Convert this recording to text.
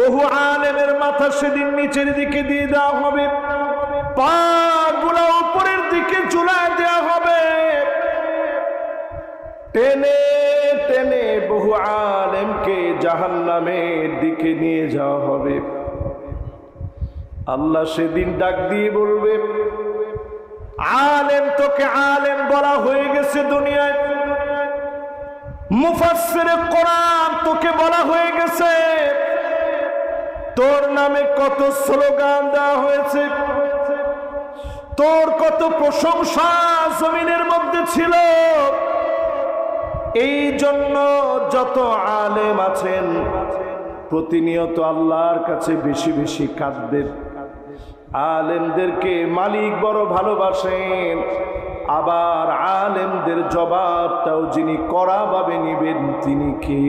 বহু আলেমের মাথা সেদিন নিচের দিকে দিয়ে দেওয়া হবে, পা গুলা উপরের দিকে ঝুলায় দেওয়া হবে। টেনে টেনে বহু আলেমকে জাহান্নামের দিকে নিয়ে যাওয়া হবে। আল্লাহ সেদিন ডাক দিয়ে বলবে, আলেম তোকে আলেম বলা হয়ে গেছে দুনিয়ায়, মুফাসসিরে কোরআন তোকে বলা হয়ে গেছে, তোর নামে কত স্লোগান দেওয়া হয়েছে, তোর কত প্রশংসা জমিনের মধ্যে ছিল। এই জন্য যত আলেম আছেন প্রতিনিয়ত আল্লাহর কাছে বেশি বেশি কাঁদবেন। আলেমদেরকে মালিক বড় ভালোবাসেন, আবার আলেমদের জবাবটাও যিনি কড়াভাবে নিবেন তিনি কে?